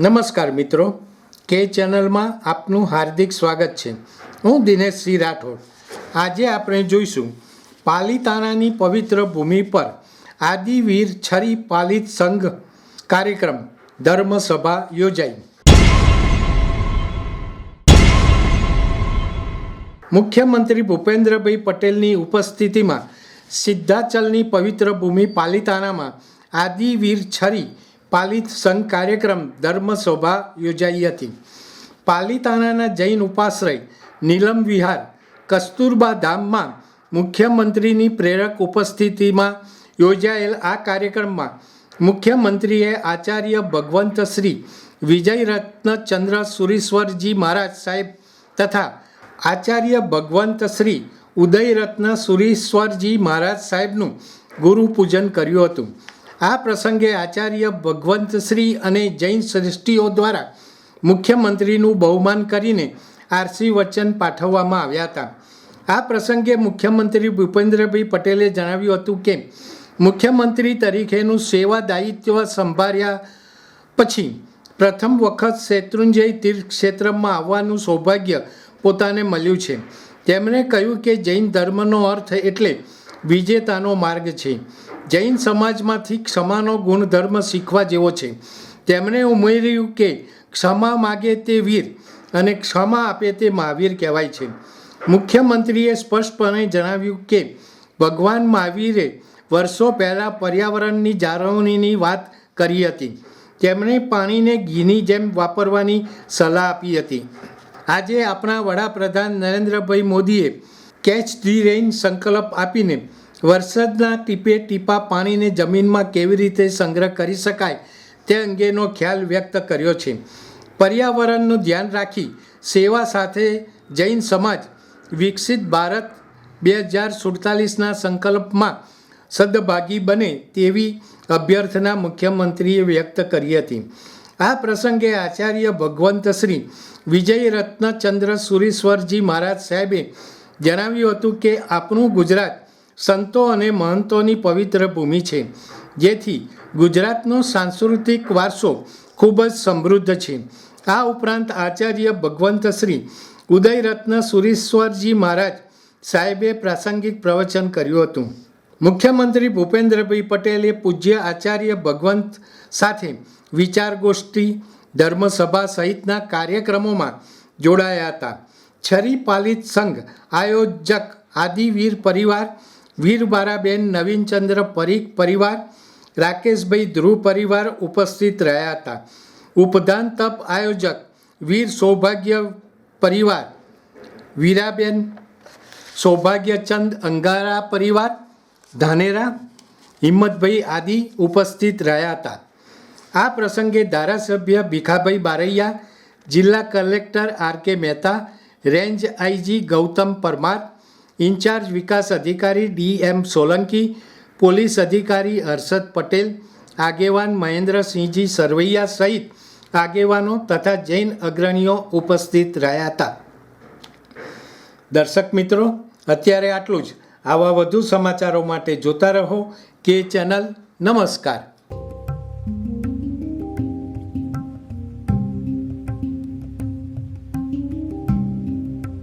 નમસ્કાર મિત્રો, કે ચેનલમાં આપનું હાર્દિક સ્વાગત છે। હું દિનેશ સિંહ રાઠોડ। આજે આપણે જોઈશું પાલિતાણાની પવિત્ર ભૂમિ પર આદિવીર છરી પાલિત સંઘ કાર્યક્રમ ધર્મસભા યોજાઈ। મુખ્યમંત્રી ભૂપેન્દ્રભાઈ પટેલની ઉપસ્થિતિમાં સિદ્ધાચલની પવિત્ર ભૂમિ પાલિતાણામાં આદિવીર છરી પાલિત સંઘ કાર્યક્રમ ધર્મસભા યોજાઈ હતી। પાલિતાણાના જૈન ઉપાશ્રય નીલમ વિહાર કસ્તુરબા ધામમાં મુખ્યમંત્રીની પ્રેરક ઉપસ્થિતિમાં યોજાયેલ આ કાર્યક્રમમાં મુખ્યમંત્રીએ આચાર્ય ભગવંત શ્રી વિજયરત્ન ચંદ્ર સુરીશ્વરજી મહારાજ સાહેબ તથા આચાર્ય ભગવંત શ્રી ઉદયરત્ન સુરીશ્વરજી મહારાજ સાહેબનું ગુરુ પૂજન કર્યું હતું। આ પ્રસંગે આચાર્ય ભગવંત શ્રી અને જૈન શ્રેષ્ઠીઓ દ્વારા મુખ્યમંત્રીનું બહુમાન કરીને આશીર્વચન પાઠવવામાં આવ્યા હતા। આ પ્રસંગે મુખ્યમંત્રી ભૂપેન્દ્રભાઈ પટેલે જણાવ્યું હતું કે મુખ્યમંત્રી તરીકેનું સેવા દાયિત્વ સંભાળ્યા પછી પ્રથમ વખત શેત્રુંજય તીર્થ ક્ષેત્રમાં આવવાનું સૌભાગ્ય પોતાને મળ્યું છે। તેમણે કહ્યું કે જૈન ધર્મનો અર્થ એટલે વિજેતાનો માર્ગ છે। જૈન સમાજમાંથી ક્ષમાનો ગુણધર્મ શીખવા જેવો છે। તેમણે ઉમેર્યું કે ક્ષમા માગે તે વીર અને ક્ષમા આપે તે મહાવીર કહેવાય છે। મુખ્યમંત્રીએ સ્પષ્ટપણે જણાવ્યું કે ભગવાન મહાવીરે વર્ષો પહેલાં પર્યાવરણની જાળવણીની વાત કરી હતી। તેમણે પાણીને ઘીની જેમ વાપરવાની સલાહ આપી હતી। આજે આપણા વડાપ્રધાન નરેન્દ્રભાઈ મોદીએ કેચ ધી રેઇન સંકલ્પ આપીને વરસાદના ટીપે ટીપા પાણીને જમીનમાં કેવી રીતે સંગ્રહ કરી શકાય તે અંગેનો ખ્યાલ વ્યક્ત કર્યો છે। પર્યાવરણનું ધ્યાન રાખી સેવા સાથે જૈન સમાજ વિકસિત ભારત 2047ના સંકલ્પમાં સદભાગી બને તેવી અભ્યર્થના મુખ્યમંત્રીએ વ્યક્ત કરી હતી। આ પ્રસંગે આચાર્ય ભગવંત શ્રી વિજયરત્ન ચંદ્ર સુરીશ્વરજી મહારાજ સાહેબે જણાવ્યું હતું કે આપણું ગુજરાત સંતો અને મહંતોની પવિત્ર ભૂમિ છે, જેથી ગુજરાતનો સાંસ્કૃતિક વારસો ખૂબ જ સમૃદ્ધ છે। આ ઉપરાંત આચાર્ય ભગવંત શ્રી ઉદયરત્ન સુરીશ્વરજી મહારાજ સાહેબે પ્રાસંગિક પ્રવચન કર્યું હતું। મુખ્યમંત્રી ભૂપેન્દ્રભાઈ પટેલે પૂજ્ય આચાર્ય ભગવંત સાથે વિચાર ગોષ્ઠી ધર્મસભા સહિતના કાર્યક્રમોમાં જોડાયા હતા। છરી પાલિત સંઘ આયોજક આદિવીર પરિવાર, વીરબારાબેન નવીનચંદ્ર પરીખ પરિવાર, રાકેશભાઈ ધ્રુવ પરિવાર ઉપસ્થિત રહ્યા હતા। ઉપદાન તપ આયોજક વીર સૌભાગ્ય પરિવાર, વીરાબેન સૌભાગ્યચંદ અંગારા પરિવાર, ધાનેરા, હિંમતભાઈ આદિ ઉપસ્થિત રહ્યા હતા। આ પ્રસંગે ધારાસભ્ય ભીખાભાઈ બારૈયા, જિલ્લા collector R K. Mehta, range IG Gautam Parmar, incharge વિકાસ અધિકારી ડી.એમ. સોલંકી, પોલીસ અધિકારી હર્ષદ પટેલ, આગેવાન મહેન્દ્રસિંહજી સરવૈયા સહિત આગેવાનો તથા જૈન અગ્રણીઓ ઉપસ્થિત રહ્યા હતા। દર્શક મિત્રો, અત્યારે આટલું જ। આવા વધુ સમાચારો માટે જોતા રહો કે ચેનલ। નમસ્કાર।